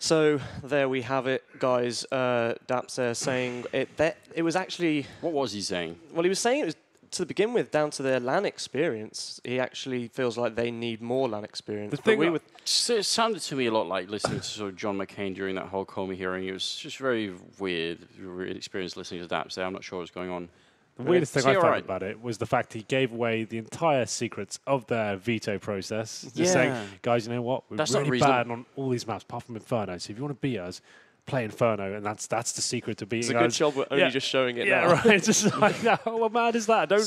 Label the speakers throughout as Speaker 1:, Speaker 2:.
Speaker 1: So there we have it, guys. Daps there saying it was actually...
Speaker 2: What was he saying?
Speaker 1: Well, he was saying it was, to begin with, down to their LAN experience. He actually feels like they need more LAN experience.
Speaker 2: The thing it sounded to me a lot like listening to sort of John McCain during that whole Comey hearing. It was just very weird experience listening to Daps there. I'm not sure what's going on.
Speaker 3: The weirdest thing I found about it was the fact he gave away the entire secrets of their veto process. Just saying, guys, you know what? We're really bad on all these maps, apart from Inferno. So if you want to beat us, play Inferno, and that's the secret to beating us.
Speaker 1: It's a good job we're only just showing it now.
Speaker 3: Yeah, right. It's just like, no, what mad is that? Don't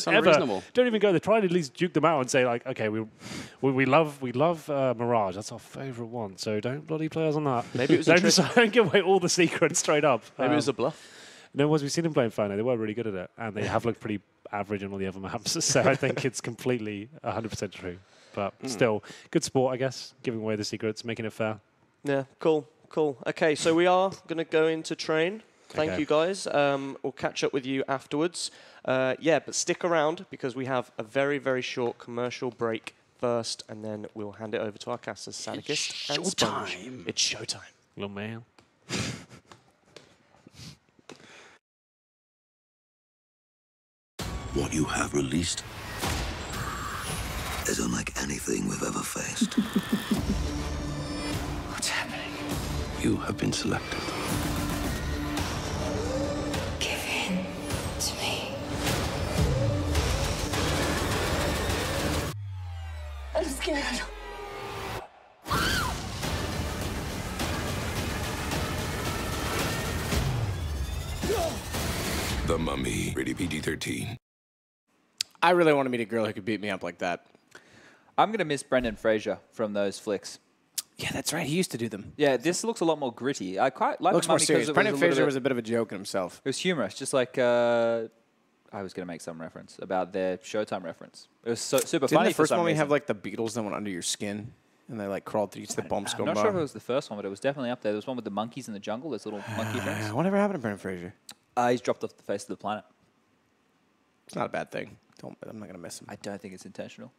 Speaker 3: even go there. Try and at least duke them out and say, like, okay, we love Mirage. That's our favourite one. So don't bloody play us on that.
Speaker 1: Maybe it was a trick.
Speaker 3: Don't give away all the secrets straight up.
Speaker 1: Maybe it was a bluff.
Speaker 3: No, once we've seen them play Inferno, they were really good at it, and they have looked pretty average on all the other maps. So I think it's completely 100% true. But still, good sport, I guess, giving away the secrets, making it fair.
Speaker 1: Yeah, cool. Okay, so we are going to go into train. Thank you, guys. We'll catch up with you afterwards. Yeah, but stick around because we have a very, very short commercial break first, and then we'll hand it over to our casters, Sadicist and Sponge. It's showtime.
Speaker 3: Little man.
Speaker 4: What you have released is unlike anything we've ever faced.
Speaker 5: What's happening?
Speaker 4: You have been selected.
Speaker 5: Give in to me. I'm scared.
Speaker 4: The Mummy, rated PG-13.
Speaker 6: I really want to meet a girl who could beat me up like that.
Speaker 7: I'm going to miss Brendan Fraser from those flicks.
Speaker 6: Yeah, that's right. He used to do them.
Speaker 7: Yeah, this looks a lot more gritty. I quite like
Speaker 6: looks
Speaker 7: the Mummy
Speaker 6: more serious. Brendan Fraser was a bit of a joke in himself.
Speaker 7: It was humorous, just like I was going to make some reference about their Showtime reference. It was super funny.
Speaker 6: Didn't the first Mummy have like the beetles that went under your skin and they like crawled through each of the bumps?
Speaker 7: I'm not sure if it was the first one, but it was definitely up there. There was one with the monkeys in the jungle. Those little monkey friends.
Speaker 6: Whatever happened to Brendan Fraser?
Speaker 7: He's dropped off the face of the planet.
Speaker 6: It's not a bad thing. I'm not going to miss him.
Speaker 7: I don't think it's intentional.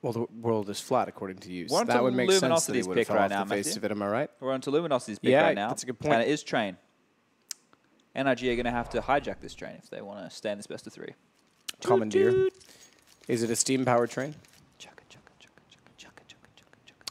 Speaker 6: Well, the world is flat, according to you.
Speaker 7: We're
Speaker 6: That would make sense that he
Speaker 7: Luminosity's
Speaker 6: would have
Speaker 7: pick
Speaker 6: fell
Speaker 7: right
Speaker 6: off
Speaker 7: now,
Speaker 6: the face
Speaker 7: Matthew.
Speaker 6: of it. Am I right?
Speaker 7: We're on to Luminosity's pick right now.
Speaker 6: That's a good point.
Speaker 7: And it is train. NRG are going to have to hijack this train if they want to stay in this best of three.
Speaker 6: Commandeer. Is it a steam-powered train?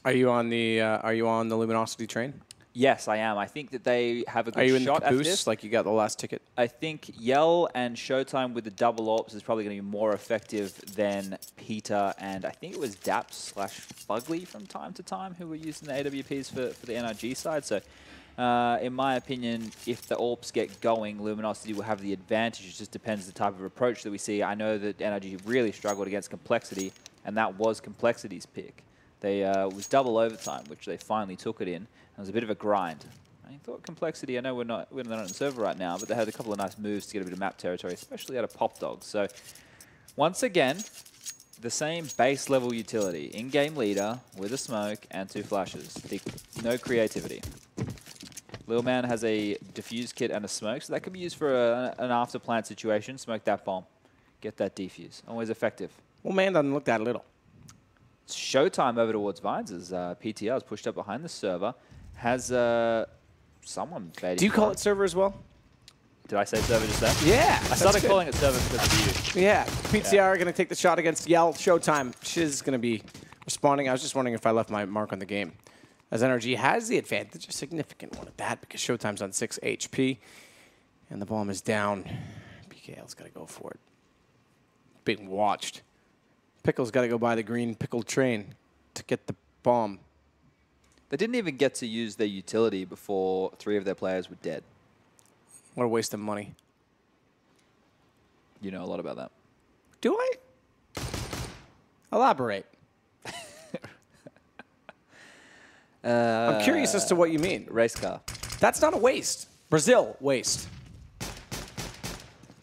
Speaker 6: Are you on the Luminosity train?
Speaker 7: Yes, I am. I think that they have a good shot at this.
Speaker 6: Are you in the caboose, like you got the last ticket?
Speaker 7: I think Yell and Showtime with the double ops is probably going to be more effective than Peter and I think it was Daps/Fugly from time to time who were using the AWPs for the NRG side. So in my opinion, if the AWPs get going, Luminosity will have the advantage. It just depends the type of approach that we see. I know that NRG really struggled against Complexity, and that was Complexity's pick. They was double overtime, which they finally took it in. It was a bit of a grind. I thought Complexity, I know we're not on the server right now, but they had a couple of nice moves to get a bit of map territory, especially out of Pop Dogs. So once again, the same base level utility. In-game leader with a smoke and 2 flashes. No creativity. Lil Man has a defuse kit and a smoke, so that could be used for an after plant situation. Smoke that bomb. Get that defuse. Always effective.
Speaker 6: Well, man doesn't look that little.
Speaker 7: It's Showtime over towards Vines as PTR is pushed up behind the server. Has someone baiting?
Speaker 6: Do you call it server as well?
Speaker 7: Did I say server just then?
Speaker 6: Yeah.
Speaker 7: I started calling it server because of you.
Speaker 6: Yeah. PTR are going to take the shot against Yell. Showtime. Shiz is going to be responding. I was just wondering if I left my mark on the game. As NRG has the advantage, a significant one at that, because Showtime's on 6 HP. And the bomb is down. PGL's got to go for it. Being watched. Pickle's got to go by the green pickle train to get the bomb.
Speaker 7: They didn't even get to use their utility before 3 of their players were dead.
Speaker 6: What a waste of money.
Speaker 7: You know a lot about that.
Speaker 6: Do I? Elaborate. I'm curious as to what you mean.
Speaker 7: Race car.
Speaker 6: That's not a waste. Brazil, waste.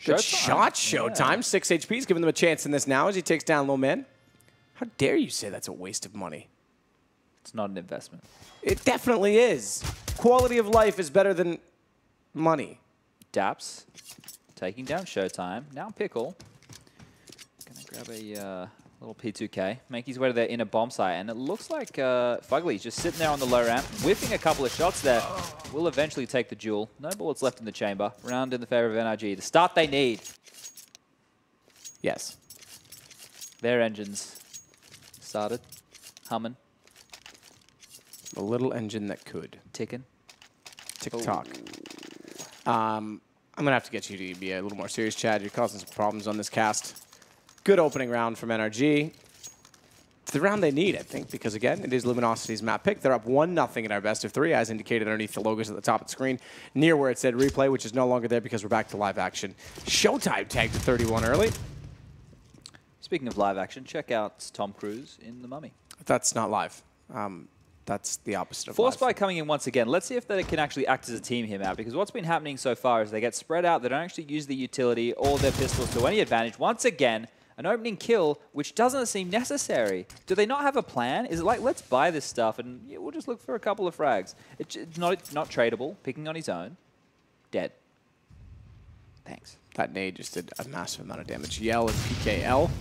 Speaker 6: Good shot, Showtime.
Speaker 7: Yeah.
Speaker 6: 6 HP's giving them a chance in this now as he takes down Lil Man. How dare you say that's a waste of money?
Speaker 7: It's not an investment.
Speaker 6: It definitely is. Quality of life is better than money.
Speaker 7: Daps taking down Showtime. Now Pickle. Gonna grab a Little P2K. Make his way to their inner bomb site. And it looks like Fugly's just sitting there on the low ramp, whipping a couple of shots there. Will eventually take the duel. No bullets left in the chamber. Round in the favor of NRG. The start they need.
Speaker 6: Yes.
Speaker 7: Their engines started. Humming.
Speaker 6: A little engine that could.
Speaker 7: Ticking.
Speaker 6: Tick-tock. I'm going to have to get you to be a little more serious, Chad. You're causing some problems on this cast. Good opening round from NRG. It's the round they need, I think, because, again, it is Luminosity's map pick. They're up 1-0 in our best of 3, as indicated underneath the logos at the top of the screen, near where it said replay, which is no longer there because we're back to live action. Showtime tagged to 31 early.
Speaker 7: Speaking of live action, check out Tom Cruise in The Mummy.
Speaker 6: That's not live. That's the opposite of
Speaker 7: Force
Speaker 6: live.
Speaker 7: by coming in once again. Let's see if they can actually act as a team here, Matt, because what's been happening so far is they get spread out. They don't actually use the utility or their pistols to any advantage. Once again, an opening kill, which doesn't seem necessary. Do they not have a plan? Is it like, let's buy this stuff and yeah, we'll just look for a couple of frags? It's not tradable. Picking on his own. Dead. Thanks.
Speaker 6: That nade just did a massive amount of damage. Yell and PKL.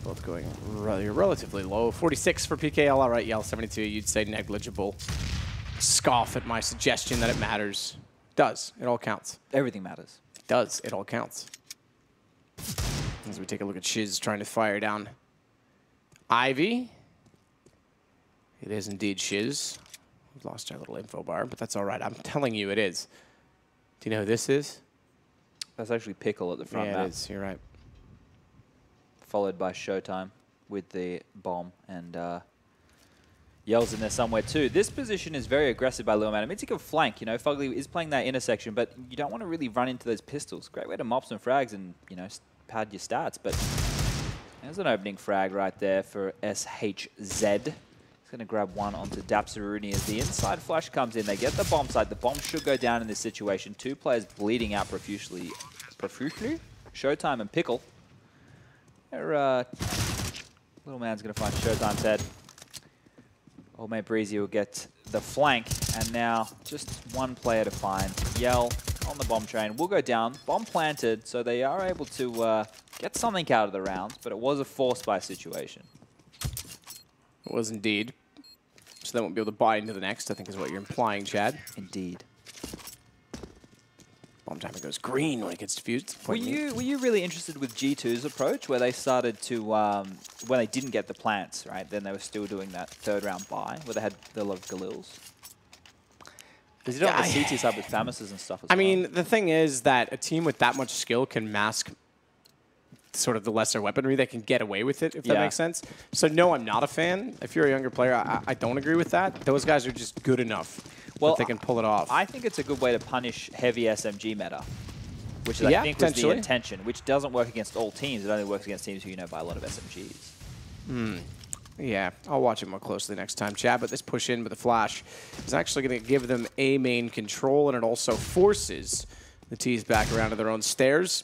Speaker 6: Both going relatively low. 46 for PKL. All right, Yell, 72. You'd say negligible. Scoff at my suggestion that it matters. Does. It all counts.
Speaker 7: Everything matters.
Speaker 6: It does. It all counts. As we take a look at Shiz trying to fire down Ivy. It is indeed Shiz. We've lost our little info bar, but that's all right. I'm telling you it is. Do you know who this is?
Speaker 7: That's actually Pickle at the front map.
Speaker 6: It is. You're right.
Speaker 7: Followed by Showtime with the bomb, and Yell's in there somewhere too. This position is very aggressive by Luminosity. It means he can flank. You know, Fugly is playing that intersection, but you don't want to really run into those pistols. Great way to mop some frags and, you know, pad your stats. But there's an opening frag right there for SHZ. He's going to grab one onto Dapsaruni as the inside flash comes in. They get the bomb site. The bomb should go down in this situation. Two players bleeding out profusely. Showtime and Pickle. Little man's going to find Showtime's head. Old mate Breezy will get the flank, and now just one player to find. Yell on the bomb train will go down. Bomb planted, so they are able to get something out of the round, but it was a force buy situation.
Speaker 6: It was indeed. So they won't be able to buy into the next, I think is what you're implying, Chad.
Speaker 7: Indeed.
Speaker 6: Bomb timer goes green when it gets defused.
Speaker 7: Were you really interested with G2's approach, where they started to, when they didn't get the plants, right, then they were still doing that third round buy, where they had a lot of Galils? Because you don't have the CT side with Famises and stuff as well.
Speaker 6: I mean, the thing is that a team with that much skill can mask sort of the lesser weaponry. They can get away with it, if that makes sense. So, no, I'm not a fan. If you're a younger player, I don't agree with that. Those guys are just good enough that they can pull it off.
Speaker 7: I think it's a good way to punish heavy SMG meta, which I think was the intention, which doesn't work against all teams. It only works against teams who, you know, buy a lot of SMGs.
Speaker 6: Yeah, I'll watch it more closely next time, Chad. But this push in with the flash is actually going to give them A main control, and it also forces the T's back around to their own stairs.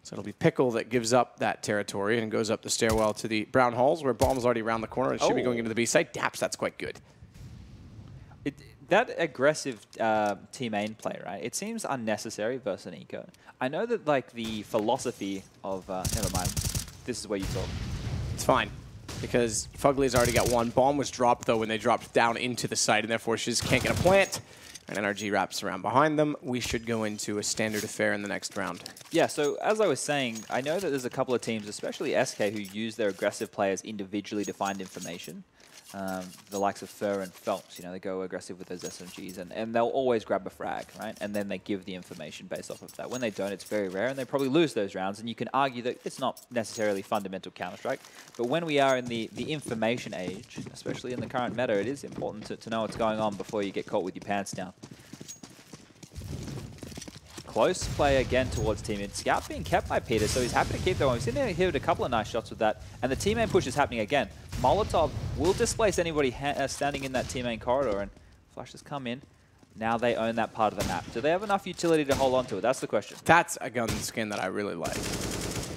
Speaker 6: So it'll be Pickle that gives up that territory and goes up the stairwell to the Brown Halls, where Bomb's already around the corner and should be going into the B side. Daps, that's quite good.
Speaker 7: That aggressive team main play, right? It seems unnecessary versus an eco. I know that, like, the philosophy of... never mind. This is where you talk.
Speaker 6: It's fine, because Fugly's already got one. Bomb was dropped, though, when they dropped down into the site, and therefore she just can't get a plant. And NRG wraps around behind them. We should go into a standard affair in the next round.
Speaker 7: Yeah, so as I was saying, I know that there's a couple of teams, especially SK, who use their aggressive players individually to find information. The likes of Fur and Phelps, you know, they go aggressive with those SMGs, and they'll always grab a frag, right? And then they give the information based off of that. When they don't, it's very rare, and they probably lose those rounds. And you can argue that it's not necessarily fundamental Counter-Strike, but when we are in the information age, especially in the current meta, it is important to know what's going on before you get caught with your pants down. Close play again towards teammate. Scout being kept by Peter, so he's happy to keep that one. We've seen him hit a couple of nice shots with that, and the teammate push is happening again. Molotov will displace anybody standing in that teammate corridor, and flashes come in. Now they own that part of the map. Do they have enough utility to hold on to it? That's the question.
Speaker 6: That's a gun skin that I really like.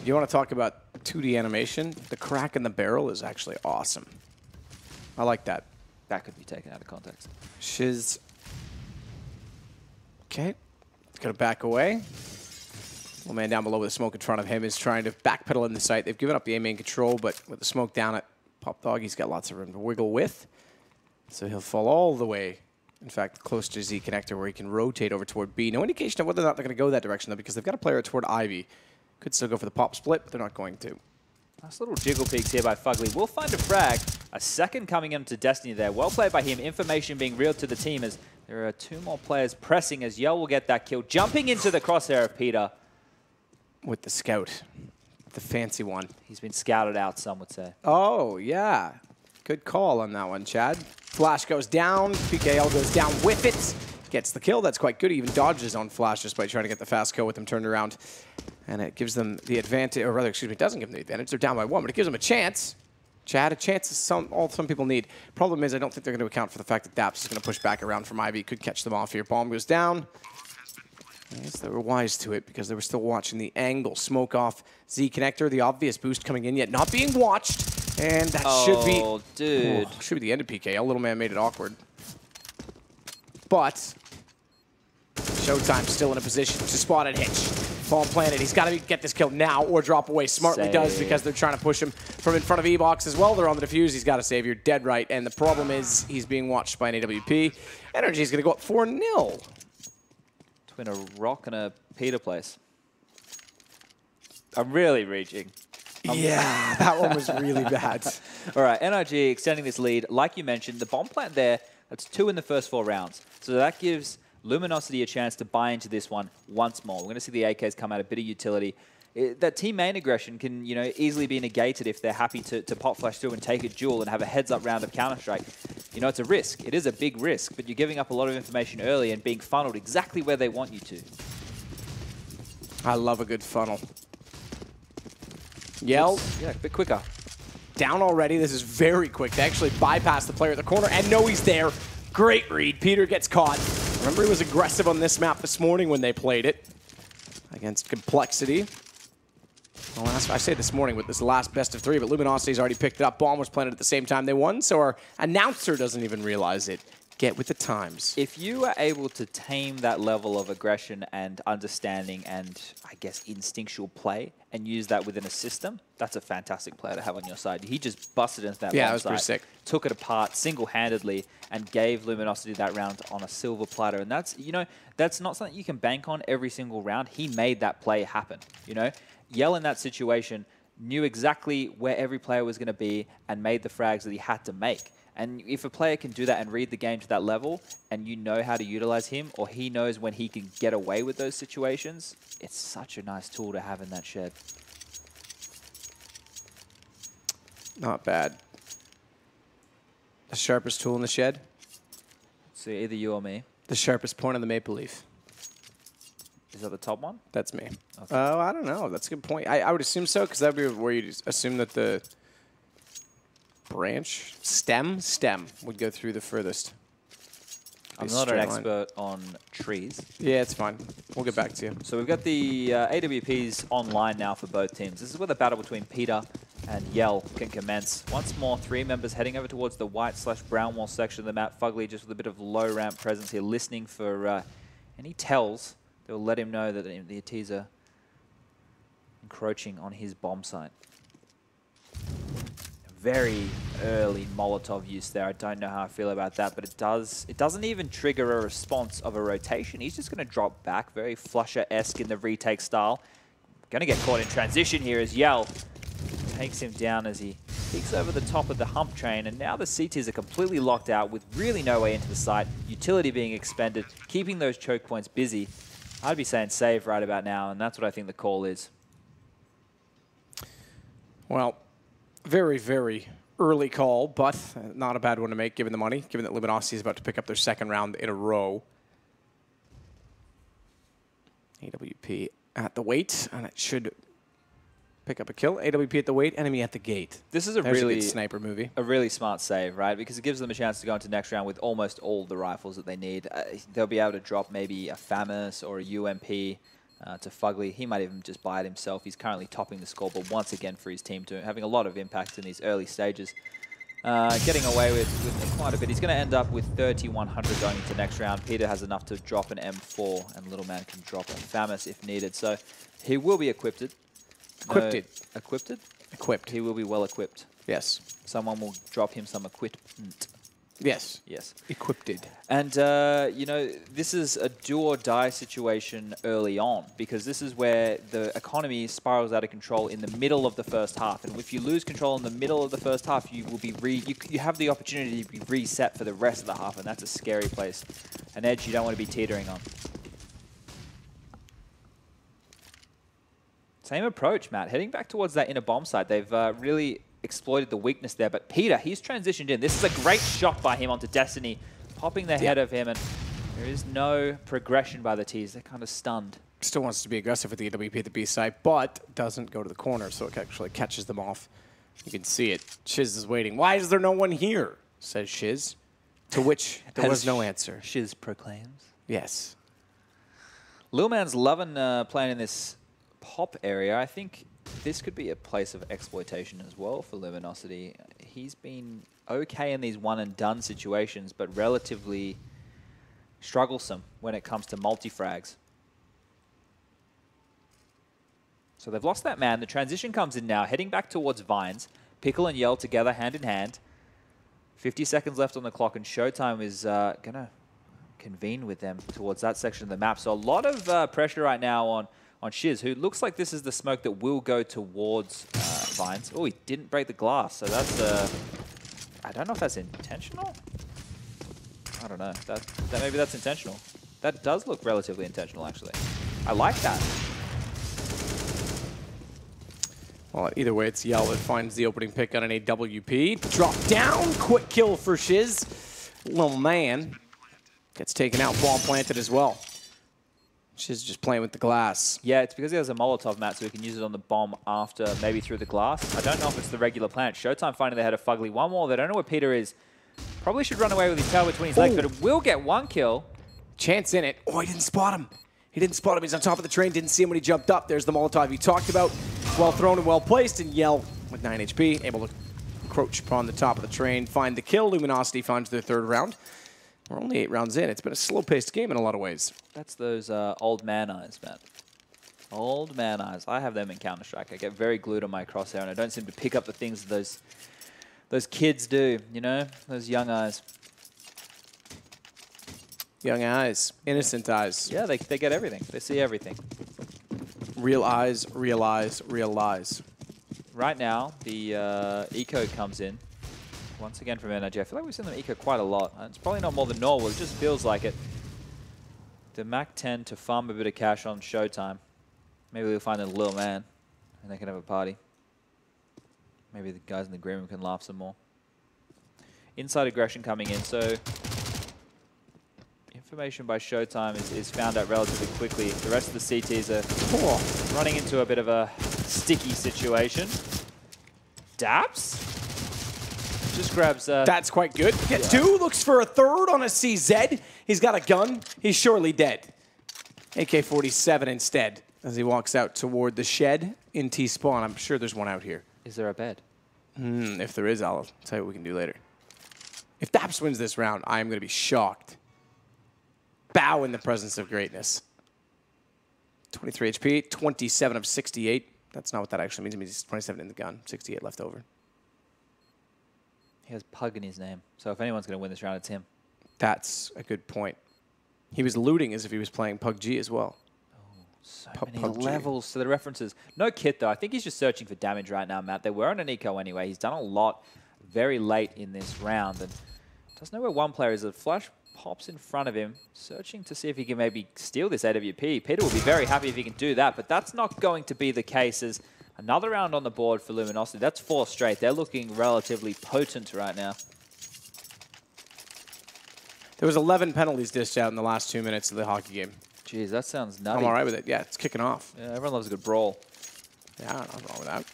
Speaker 6: You want to talk about 2D animation? The crack in the barrel is actually awesome. I like that.
Speaker 7: That could be taken out of context.
Speaker 6: Shiz. Okay. Gonna back away. Little man down below with the smoke in front of him is trying to backpedal in the site. They've given up the A main control, but with the smoke down at Pop Dog, he's got lots of room to wiggle with. So he'll fall all the way, in fact, close to Z connector where he can rotate over toward B. No indication of whether or not they're going to go that direction, though, because they've got a player toward Ivy. Could still go for the pop split, but they're not going to.
Speaker 7: Nice little jiggle peeks here by Fugly. We'll find a frag. A second coming into Destiny there. Well played by him. Information being reeled to the team as there are 2 more players pressing as Yell will get that kill. Jumping into the crosshair of Peter.
Speaker 6: With the scout. The fancy one.
Speaker 7: He's been scouted out, some would say.
Speaker 6: Oh, yeah. Good call on that one, Chad. Flash goes down. PGL goes down with it. Gets the kill. That's quite good. He even dodges on Flash just by trying to get the fast kill with him turned around. And it gives them the advantage, or rather, excuse me, it doesn't give them the advantage. They're down by 1, but it gives them a chance. Chad, a chance is some people need. Problem is, I don't think they're going to account for the fact that Daps is going to push back around from Ivy. Could catch them off here. Bomb goes down. I guess they were wise to it because they were still watching the angle. Smoke off Z connector. The obvious boost coming in, yet not being watched. And that should be...
Speaker 7: Oh, dude.
Speaker 6: Should be the end of PK. Little man made it awkward. But Showtime still in a position to spot and hitch. Bomb planted. He's got to get this kill now or drop away. Smartly does because they're trying to push him from in front of E-Box as well. They're on the defuse. He's got to save. You're dead right. And the problem is he's being watched by an AWP. NRG is going to go up 4-0.
Speaker 7: Between a rock and a Peter place. I'm really reaching.
Speaker 6: Yeah, that one was really bad.
Speaker 7: All right, NRG extending this lead. Like you mentioned, the bomb plant there, that's 2 in the first 4 rounds. So that gives Luminosity a chance to buy into this one once more. We're going to see the AKs come out a bit of utility. That team main aggression can, easily be negated if they're happy to pop flash through and take a duel and have a heads-up round of Counter-Strike. It's a risk. It is a big risk, but you're giving up a lot of information early and being funneled exactly where they want you to.
Speaker 6: I love a good funnel. Yell.
Speaker 7: Yeah, a bit quicker.
Speaker 6: Down already. This is very quick. They actually bypass the player at the corner and know he's there. Great read. Peter gets caught. Remember, he was aggressive on this map this morning when they played it against Complexity. I say this morning with this last best of 3, but Luminosity's already picked it up. Bomb was planted at the same time they won, so our announcer doesn't even realize it. Get with the times.
Speaker 7: If you are able to tame that level of aggression and understanding and, I guess, instinctual play and use that within a system, that's a fantastic player to have on your side. He just busted into that
Speaker 6: that was pretty sick.
Speaker 7: Took it apart single-handedly and gave Luminosity that round on a silver platter. And that's, that's not something you can bank on every single round. He made that play happen, Yell in that situation knew exactly where every player was going to be and made the frags that he had to make. And if a player can do that and read the game to that level, and you know how to utilize him, or he knows when he can get away with those situations, it's such a nice tool to have in that shed.
Speaker 6: Not bad. The sharpest tool in the shed?
Speaker 7: So either you or me.
Speaker 6: The sharpest point on the maple leaf.
Speaker 7: Is that the top one?
Speaker 6: That's me.
Speaker 7: Okay.
Speaker 6: Oh, I don't know. That's a good point. I would assume so, because that would be where you'd assume that the branch, stem would go through the furthest.
Speaker 7: I'm not an expert on trees.
Speaker 6: Yeah, it's fine. We'll get back to you.
Speaker 7: So we've got the AWPs online now for both teams. This is where the battle between Peter and Yell can commence. Once more, 3 members heading over towards the white/brown wall section of the map. Fugly just with a bit of low ramp presence here, listening for any tells that will let him know that the ATs are encroaching on his bomb site. Very early Molotov use there. I don't know how I feel about that, but it doesn't even trigger a response of a rotation. He's just going to drop back, very Flusher-esque in the retake style. Going to get caught in transition here as Yell takes him down as he peeks over the top of the hump train, and now the CTs are completely locked out with really no way into the site. Utility being expended, keeping those choke points busy. I'd be saying save right about now, and that's what I think the call is.
Speaker 6: Well, very, very early call, but not a bad one to make given the money, given that Luminosity is about to pick up their 2nd round in a row. AWP at the wait, and it should pick up a kill. AWP at the wait, enemy at the gate.
Speaker 7: This is a
Speaker 6: There's
Speaker 7: really
Speaker 6: a good sniper movie.
Speaker 7: A really smart save, right? Because it gives them a chance to go into the next round with almost all the rifles that they need. They'll be able to drop maybe a FAMAS or a UMP to Fugly. He might even just buy it himself. He's currently topping the scoreboard once again for his team, having a lot of impact in these early stages. getting away with quite a bit. He's going to end up with 3,100 going into next round. Peter has enough to drop an M4, and Little Man can drop a FAMAS if needed. So he will be equipped. Equipped? He will be well equipped.
Speaker 6: Yes.
Speaker 7: Someone will drop him some equipment.
Speaker 6: Yes.
Speaker 7: Yes.
Speaker 6: Equipped.
Speaker 7: And, you know, this is a do-or-die situation early on, because this is where the economy spirals out of control in the middle of the first half. And if you lose control in the middle of the first half, you will be you have the opportunity to be reset for the rest of the half, and that's a scary place. An edge you don't want to be teetering on. Same approach, Matt. Heading back towards that inner bomb site, they've really exploited the weakness there. But Peter, he's transitioned in. This is a great shot by him onto Destiny, popping the head of him, and there is no progression by the T's. They're kind of stunned.
Speaker 6: Still wants to be aggressive with the AWP at the B side, but doesn't go to the corner, so it actually catches them off. You can see it. Shiz is waiting. Why is there no one here? Says Shiz. To which there was no answer.
Speaker 7: Shiz proclaims.
Speaker 6: Yes.
Speaker 7: Lil Man's loving playing in this pop area. I think this could be a place of exploitation as well for Luminosity. He's been okay in these one-and-done situations, but relatively strugglesome when it comes to multi-frags. So they've lost that man. The transition comes in now, heading back towards Vines. Pickle and Yell together, hand in hand. 50 seconds left on the clock, and Showtime is going to convene with them towards that section of the map. So a lot of pressure right now on Shiz, who looks like this is the smoke that will go towards Vines. Oh, he didn't break the glass, so that's I don't know if that's intentional. I don't know. That maybe that's intentional. That does look relatively intentional, actually. I like that.
Speaker 6: Well, either way, it's Yell that finds the opening pick on an AWP. Drop down, quick kill for Shiz. Little Man gets taken out, bomb planted as well. Shiz just playing with the glass.
Speaker 7: Yeah, it's because he has a Molotov, Matt, so he can use it on the bomb after, maybe through the glass. I don't know if it's the regular plan. Showtime finding they had a Fugly. One more. They don't know where Peter is. Probably should run away with his tail between his legs, but it will get one kill.
Speaker 6: Chance in it. Oh, he didn't spot him. He didn't spot him. He's on top of the train. Didn't see him when he jumped up. There's the Molotov he talked about. Well thrown and well placed. And Yell with 9 HP, able to encroach upon the top of the train, find the kill. Luminosity finds their third round. We're only 8 rounds in. It's been a slow-paced game in a lot of ways.
Speaker 7: That's those old man eyes, man. Old man eyes. I have them in Counter-Strike. I get very glued on my crosshair, and I don't seem to pick up the things that those kids do, you know? Those young eyes.
Speaker 6: Young eyes. Innocent eyes.
Speaker 7: Yeah, they get everything. They see everything.
Speaker 6: Real eyes, realize, realize.
Speaker 7: Right now, the eco comes in. Once again from NRG. I feel like we've seen them eco quite a lot. It's probably not more than normal. It just feels like it. The Mac 10 to farm a bit of cash on Showtime. Maybe we'll find a Little Man and they can have a party. Maybe the guys in the green room can laugh some more. Inside aggression coming in. So information by Showtime is found out relatively quickly. The rest of the CTs are running into a bit of a sticky situation. Daps? Just grabs...
Speaker 6: That's quite good. Gets two, looks for a third on a CZ. He's got a gun. He's surely dead. AK-47 instead as he walks out toward the shed in T-spawn. I'm sure there's one out here.
Speaker 7: Is there a bed?
Speaker 6: If there is, I'll tell you what we can do later. If Daps wins this round, I am going to be shocked. Bow in the presence of greatness. 23 HP, 27 of 68. That's not what that actually means. It means he's 27 in the gun, 68 left over.
Speaker 7: He has Pug in his name. So if anyone's going to win this round, it's him.
Speaker 6: That's a good point. He was looting as if he was playing PUBG as well.
Speaker 7: Oh, so many levels to the references. No kit, though. I think he's just searching for damage right now, Matt. They were on an eco anyway. He's done a lot very late in this round. And doesn't know where one player is. A flash pops in front of him, searching to see if he can maybe steal this AWP. Peter will be very happy if he can do that, but that's not going to be the case as another round on the board for Luminosity. That's 4 straight. They're looking relatively potent right now.
Speaker 6: There was 11 penalties dished out in the last 2 minutes of the hockey game.
Speaker 7: Jeez, that sounds nutty.
Speaker 6: I'm all right with it. Yeah, it's kicking off.
Speaker 7: Yeah, everyone loves a good brawl.
Speaker 6: Yeah, nothing wrong with that.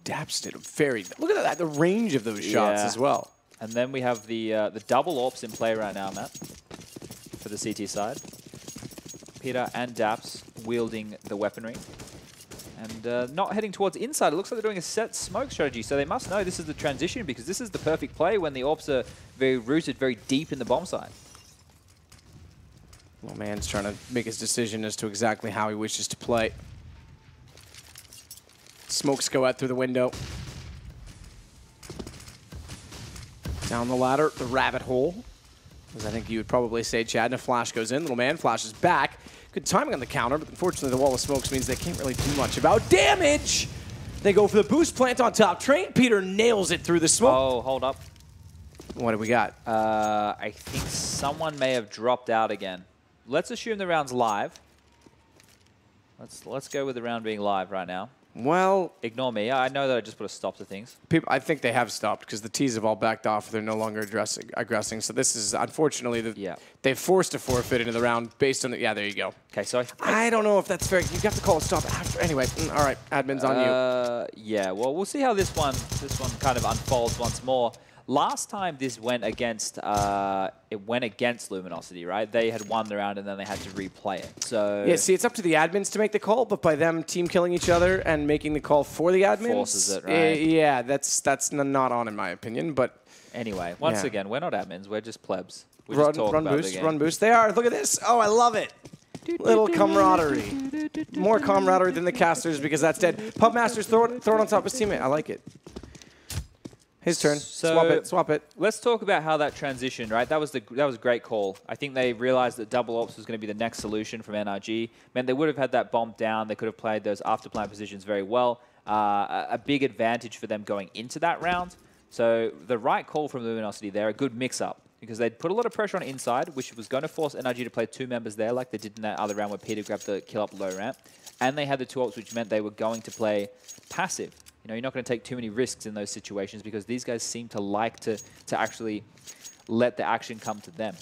Speaker 6: Daps did a very... Look at that, the range of those shots as well.
Speaker 7: And then we have the double AWPs in play right now, Matt, for the CT side. Peter and Daps wielding the weaponry. And not heading towards inside. It looks like they're doing a set smoke strategy, so they must know this is the transition because this is the perfect play when the AWPs are very rooted, very deep in the bomb site.
Speaker 6: Little man's trying to make his decision as to exactly how he wishes to play. Smokes go out through the window. Down the ladder, the rabbit hole. As I think you would probably say, Chad, and a flash goes in. Little man flashes back. Good timing on the counter, but unfortunately the wall of smokes means they can't really do much about damage. They go for the boost plant on top. Train Peter nails it through the smoke.
Speaker 7: Oh, hold up.
Speaker 6: What do we got?
Speaker 7: I think someone may have dropped out again. Let's assume the round's live. Let's go with the round being live right now.
Speaker 6: Well,
Speaker 7: ignore me. I know that I just put a stop to things.
Speaker 6: I think they have stopped because the T's have all backed off. They're no longer aggressing. So this is unfortunately they've forced a forfeit into the round based on the. Yeah, there you go.
Speaker 7: Okay, so
Speaker 6: I don't know if that's fair. You have to call a stop after. Anyway, all right, admin's on you.
Speaker 7: Yeah, well, we'll see how this one kind of unfolds once more. Last time this went against Luminosity, right? They had won the round and then they had to replay it. So
Speaker 6: yeah, see, it's up to the admins to make the call, but by them team killing each other and making the call for the admins,
Speaker 7: forces it, right?
Speaker 6: Yeah, that's not on in my opinion. But
Speaker 7: anyway, once again, we're not admins. We're just plebs. We
Speaker 6: run,
Speaker 7: just talk
Speaker 6: run
Speaker 7: about
Speaker 6: boost,
Speaker 7: the game.
Speaker 6: run boost. They are. Look at this. Oh, I love it. Little camaraderie. More camaraderie than the casters because that's dead. Pubmaster's throw it on top of his teammate. I like it. His turn.
Speaker 7: So
Speaker 6: swap it.
Speaker 7: Let's talk about how that transitioned, right? That was a great call. I think they realized that double ops was going to be the next solution from NRG. Meant they would have had that bomb down. They could have played those after plant positions very well. A big advantage for them going into that round. So the right call from Luminosity there, a good mix-up. Because they'd put a lot of pressure on inside, which was going to force NRG to play two members there like they did in that other round where Peter grabbed the kill up low ramp. And they had the two ops, which meant they were going to play passive. You know, you're not going to take too many risks in those situations because these guys seem to like to actually let the action come to them.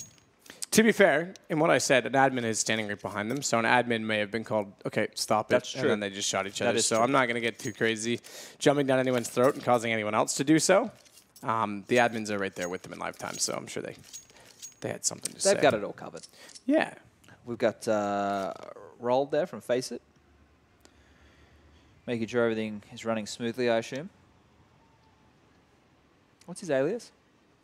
Speaker 6: To be fair, in what I said, an admin is standing right behind them, so an admin may have been called, okay, stop it,
Speaker 7: That's true.
Speaker 6: And then they just shot each other. So
Speaker 7: true.
Speaker 6: I'm not going to get too crazy jumping down anyone's throat and causing anyone else to do so. The admins are right there with them in lifetime, so I'm sure they had something to say.
Speaker 7: They've got it all covered.
Speaker 6: Yeah.
Speaker 7: We've got Rolled there from Face It. Making sure everything is running smoothly, I assume. What's his alias?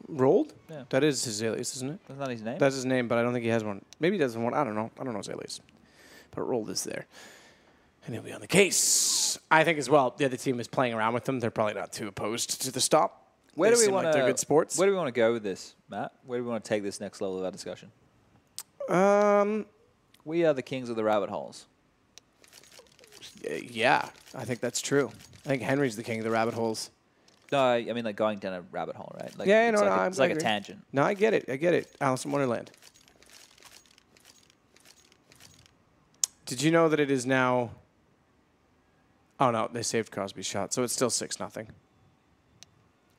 Speaker 6: Rolled?
Speaker 7: Yeah.
Speaker 6: That is his alias, isn't it?
Speaker 7: That's not his name?
Speaker 6: That's his name, but I don't think he has one. Maybe he doesn't want. I don't know. I don't know his alias. But Rolled is there. And he'll be on the case. I think as well, the other team is playing around with them. They're probably not too opposed to the stop.
Speaker 7: Where do we want to?
Speaker 6: They're good sports.
Speaker 7: Where do we want to go with this, Matt? Where do we want to take this next level of our discussion? We are the kings of the rabbit holes.
Speaker 6: Yeah, I think that's true. I think Henry's the king of the rabbit holes.
Speaker 7: No, I mean like going down a rabbit hole, right? Like,
Speaker 6: Yeah,
Speaker 7: it's
Speaker 6: no,
Speaker 7: like
Speaker 6: no,
Speaker 7: it's like a tangent.
Speaker 6: No, I get it. I get it. Alice in Wonderland. Did you know that it is now... Oh, no, they saved Crosby's shot, so it's still 6-0.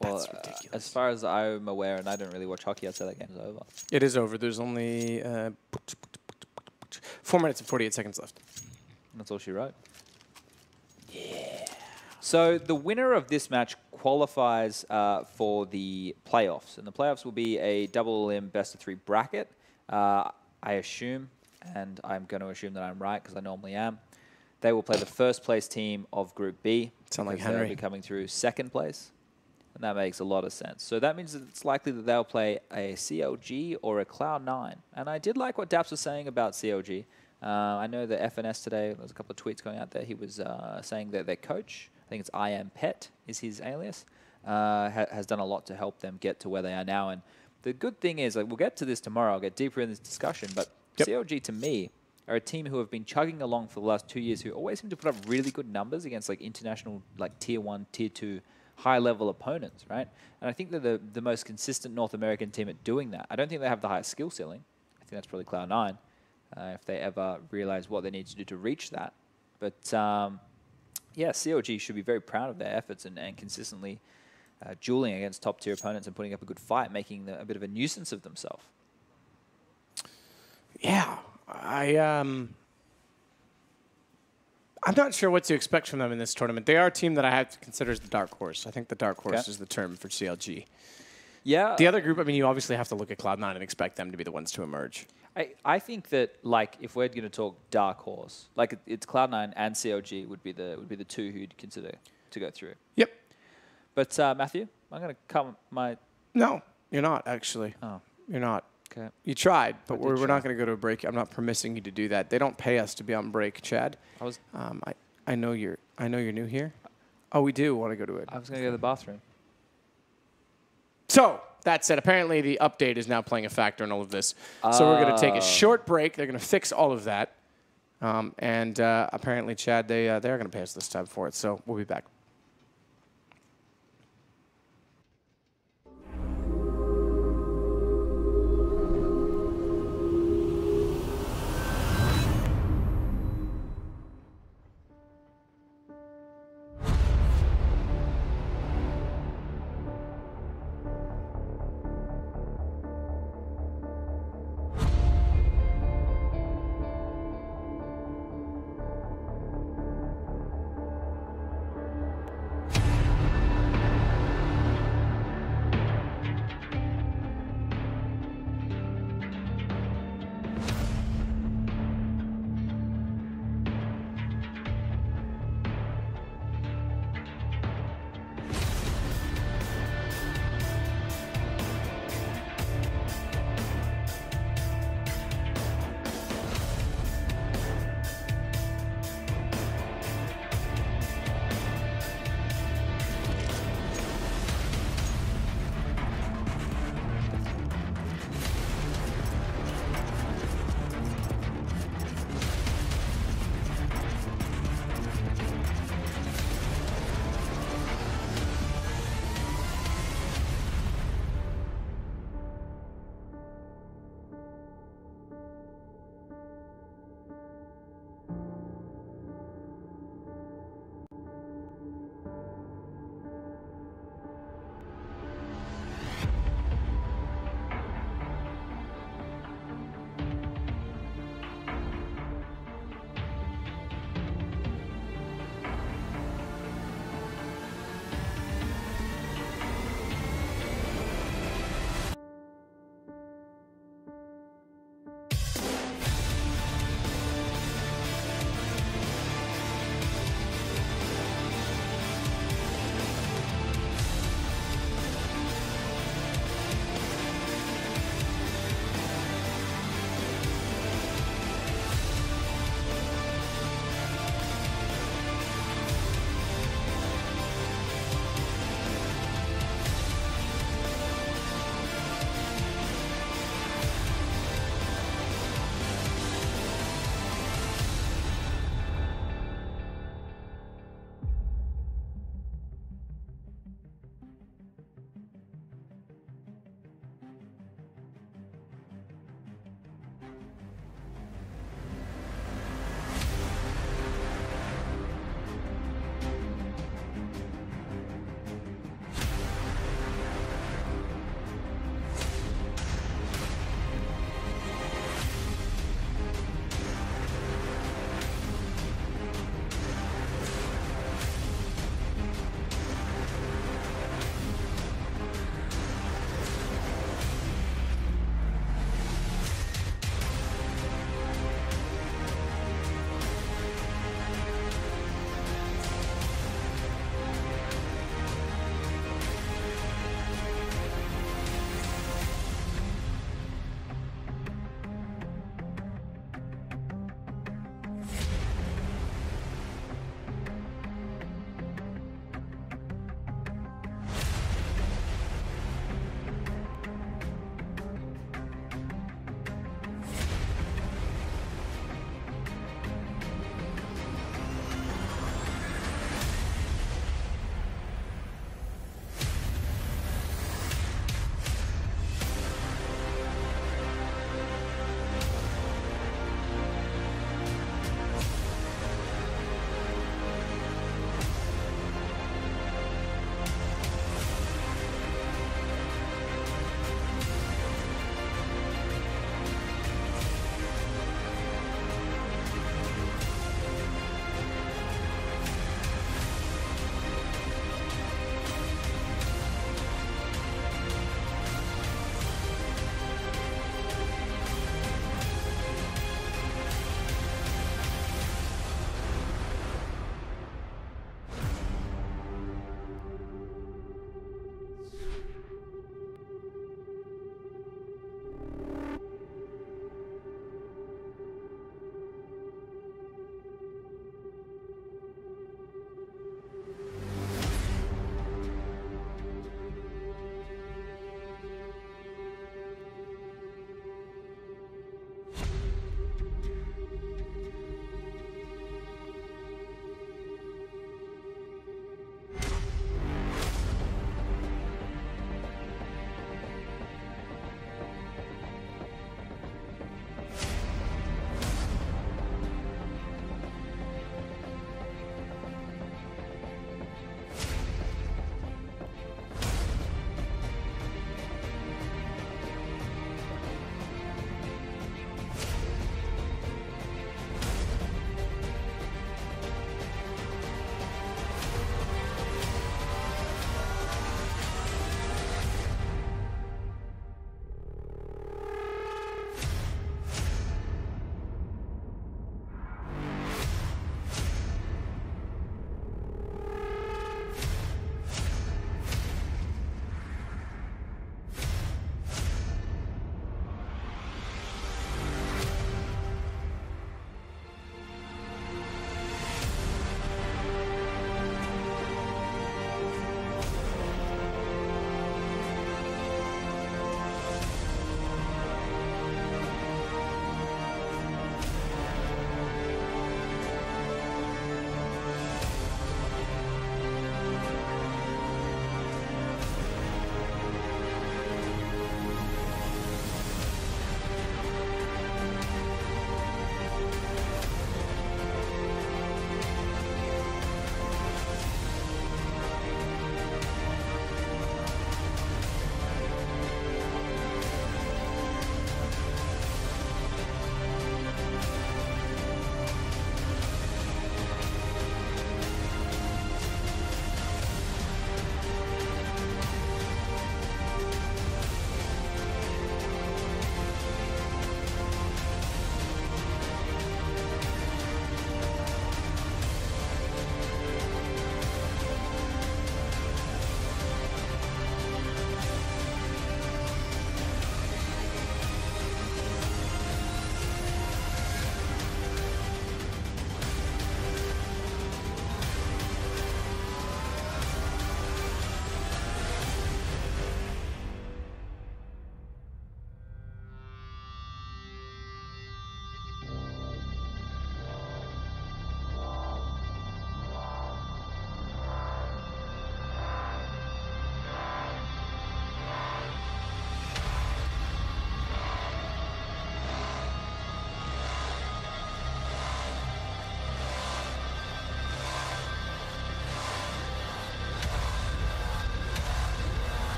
Speaker 7: Well,
Speaker 6: That's ridiculous.
Speaker 7: as far as I'm aware, and I don't really watch hockey, I'd say that game's over.
Speaker 6: It is over. There's only 4 minutes and 48 seconds left.
Speaker 7: That's all she wrote. Yeah. So the winner of this match qualifies for the playoffs. And the playoffs will be a double limb best-of-3 bracket, I assume. And I'm going to assume that I'm right because I normally am. They will play the first-place team of Group B.
Speaker 6: Sound like
Speaker 7: They'll
Speaker 6: Henry.
Speaker 7: be coming through second place. And that makes a lot of sense. So that means that it's likely that they'll play a CLG or a Cloud9. And I did like what Daps was saying about CLG. I know the FNS today, there was a couple of tweets going out there. He was saying that their coach, I think it's I Am Pet is his alias, has done a lot to help them get to where they are now. And the good thing is, like, we'll get to this tomorrow. I'll get deeper in this discussion. But CLG, to me, are a team who have been chugging along for the last 2 years, who always seem to put up really good numbers against like international, like Tier 1, Tier 2, high-level opponents, right? And I think they're the most consistent North American team at doing that. I don't think they have the highest skill ceiling. I think that's probably Cloud9, if they ever realize what they need to do to reach that. But, yeah, CLG should be very proud of their efforts and consistently dueling against top-tier opponents and putting up a good fight, making a bit of a nuisance of themselves.
Speaker 6: Yeah, I'm not sure what to expect from them in this tournament. They are a team that I have to consider as the dark horse. I think the dark horse is the term for CLG.
Speaker 7: Yeah.
Speaker 6: The other group, I mean, you obviously have to look at Cloud9 and expect them to be the ones to emerge.
Speaker 7: I think that, like, if we're going to talk dark horse, like it's Cloud9 and CLG would be the two who'd consider to go through.
Speaker 6: Yep.
Speaker 7: But Matthew, I'm going to cut my.
Speaker 6: No, you're not actually.
Speaker 7: Oh,
Speaker 6: you're not.
Speaker 7: okay.
Speaker 6: You tried, but we're
Speaker 7: try.
Speaker 6: not going to go to a break. I'm not permitting you to do that. They don't pay us to be on break, Chad. I know you're new here. Oh, we do want to go to it.
Speaker 7: I was going to go to the bathroom.
Speaker 6: So, that said, apparently the update is now playing a factor in all of this. So we're going to take a short break. They're going to fix all of that. And apparently, Chad, they're going to pay us this time for it. So we'll be back.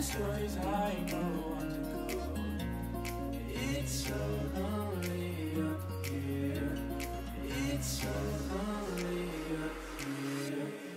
Speaker 8: Stories I know want to go. It's so lonely up here. It's so lonely up here.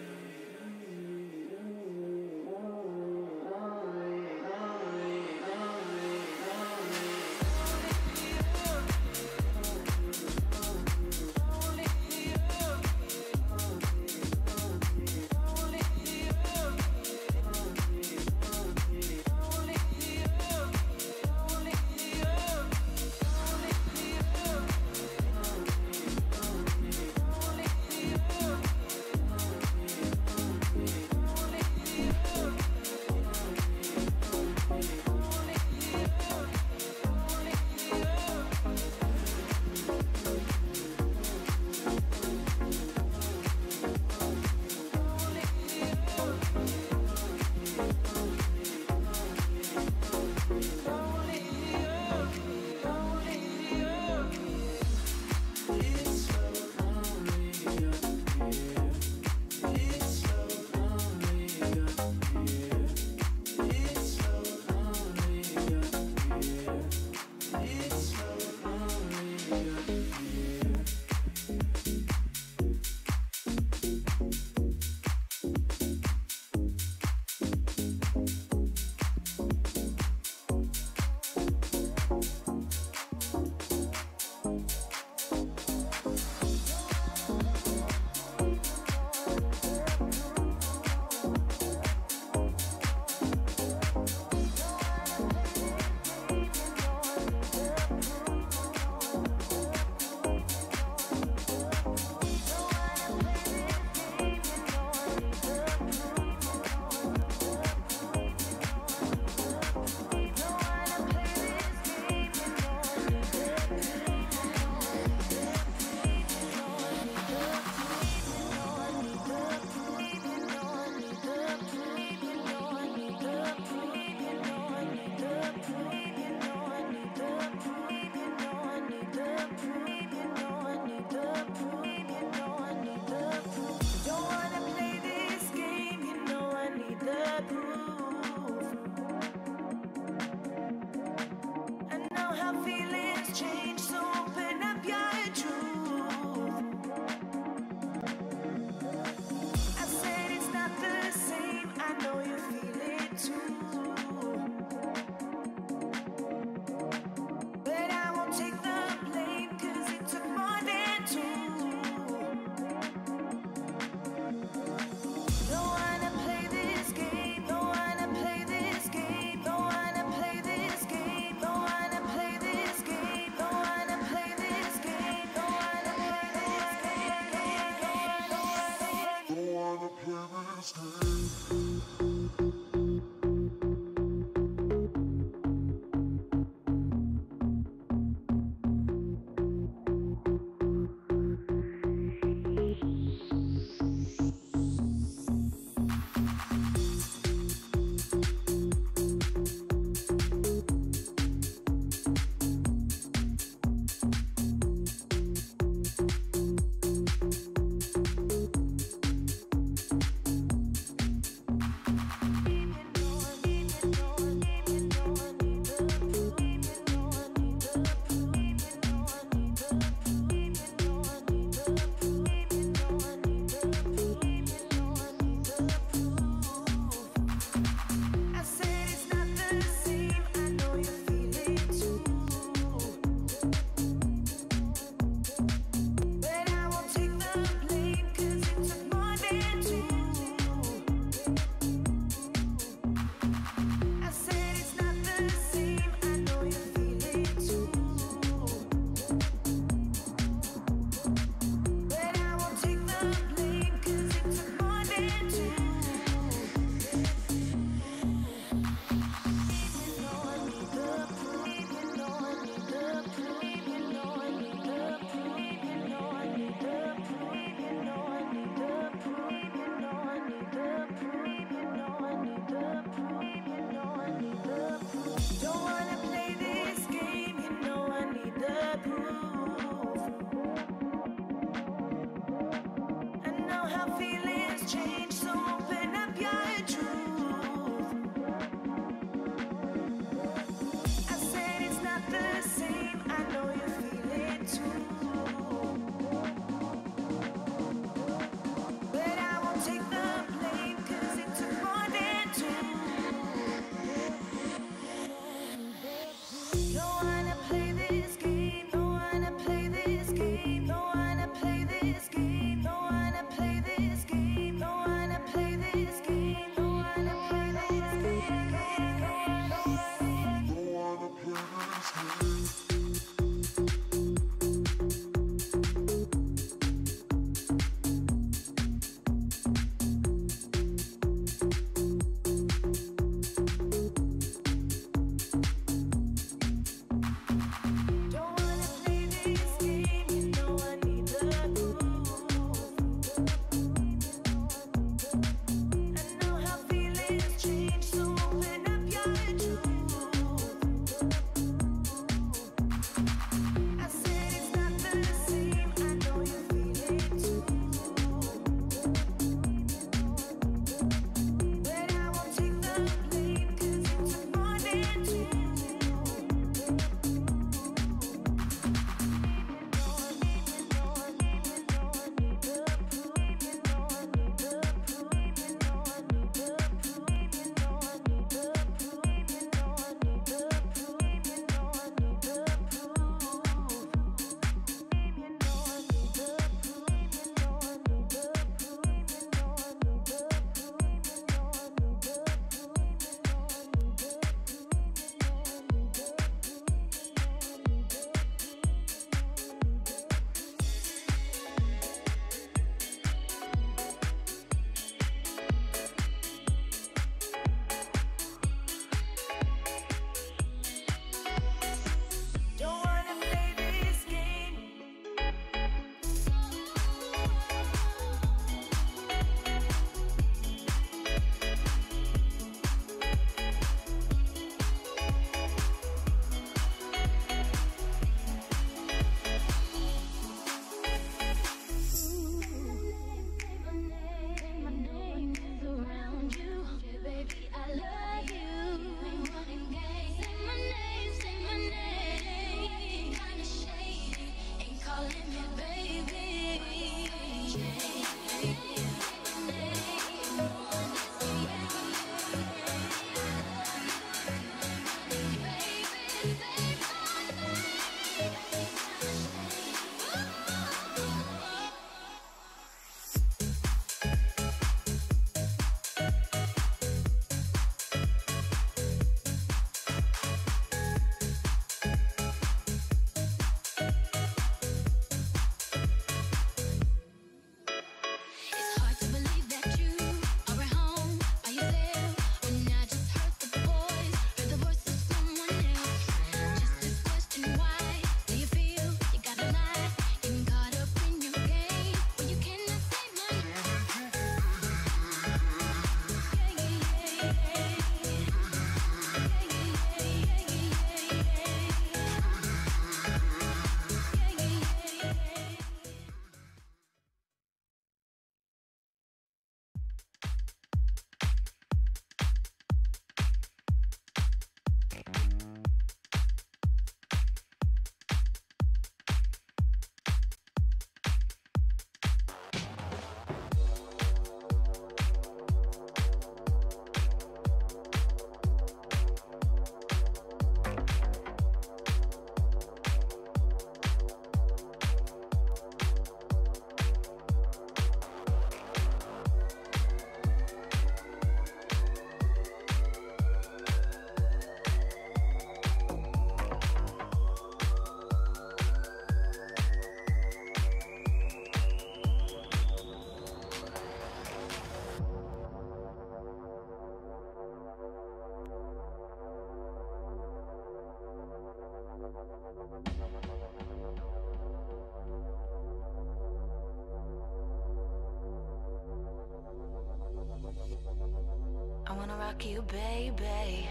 Speaker 9: I wanna rock you, baby.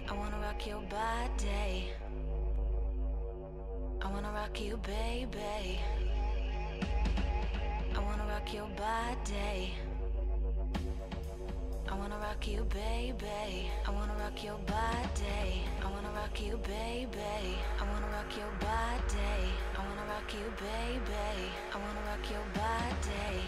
Speaker 9: I wanna rock your body. I wanna rock you, baby. I wanna rock rock your body. I wanna rock you, baby. I wanna rock your body. I wanna rock you, baby. I wanna rock your body. I wanna rock you, baby. I wanna rock your body.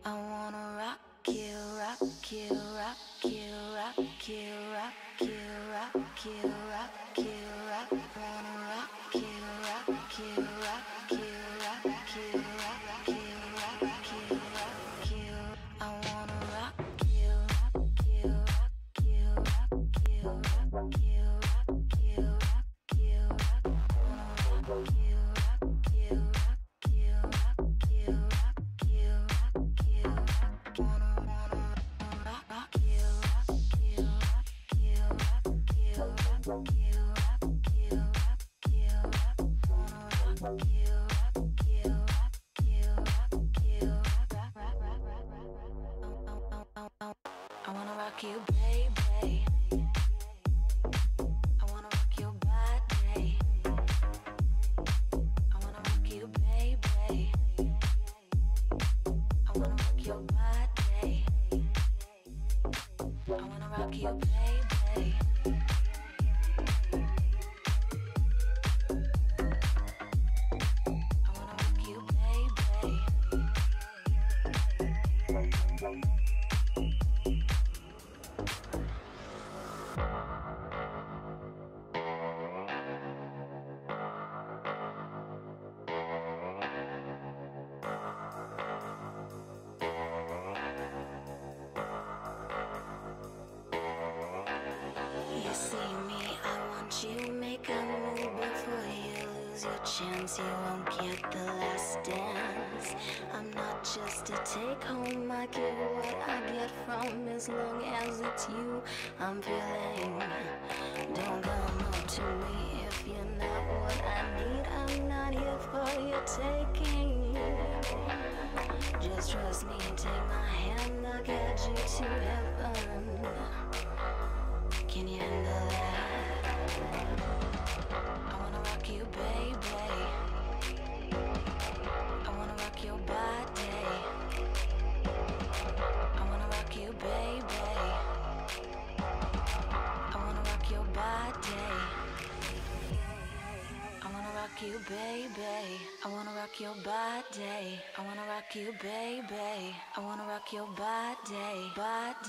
Speaker 9: I wanna rock you, rock you, rock you, rock you, rock you, rock you, rock you, rock. Wanna rock you, rock you, rock you, rock you, rock you, rock you, rock you. I wanna rock you, rock you, rock you, rock you, rock you, rock you, rock you, rock. Wanna rock you, rock you, rock you, rock you, rock you, rock you, rock. Wanna rock you, rock you, rock you, rock you, rock you, rock you, rock you, rock. Wanna rock you, rock you, rock you, rock you, rock, rock, rock, rock. I wanna rock you, baby. I wanna rock your body. I wanna rock you, baby. I wanna rock your body. I wanna rock you, baby. I wanna rock you, baby. You see me, I want you, make a move before you lose your chance. You won't get the last dance. I'm not just to take home, I give what I get from. As long as it's you I'm feeling. Don't come up to me if you're not what I need. I'm not here for your taking. Just trust me and take my hand, I'll get you to heaven. Can you handle that? I wanna rock you, baby. I wanna rock your body. I wanna rock you, baby. I wanna rock your body. I wanna rock you, baby. I wanna rock your body. I wanna rock you, baby. I wanna rock your body, body,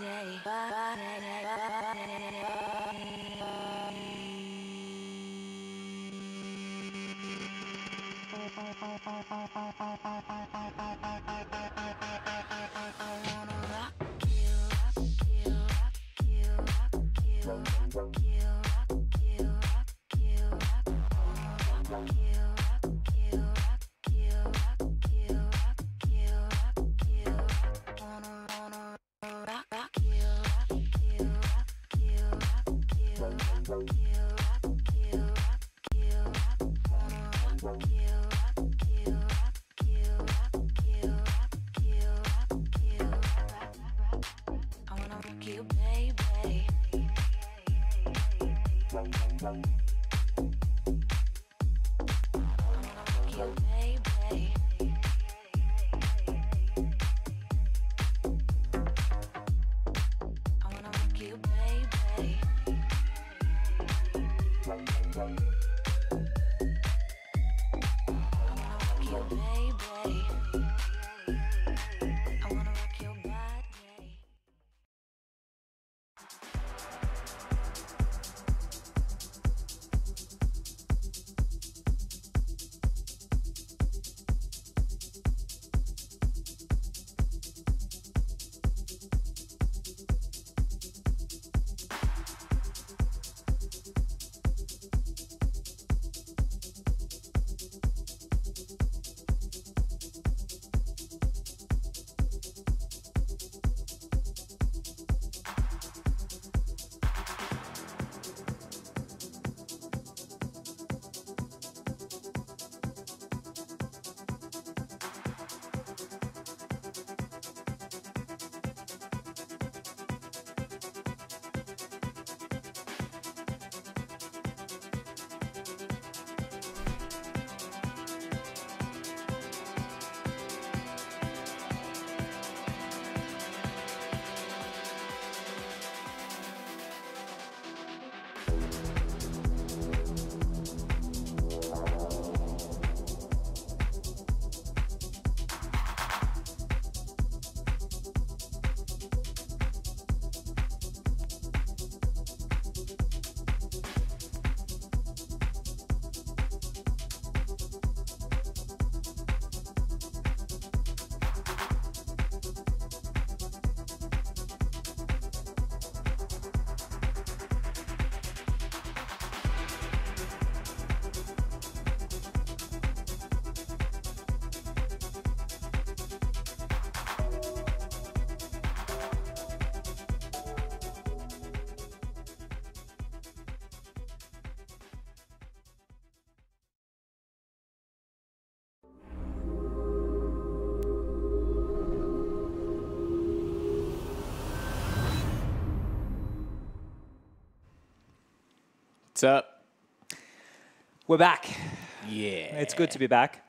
Speaker 6: What's up?
Speaker 10: We're back.
Speaker 6: Yeah.
Speaker 10: It's good to be back.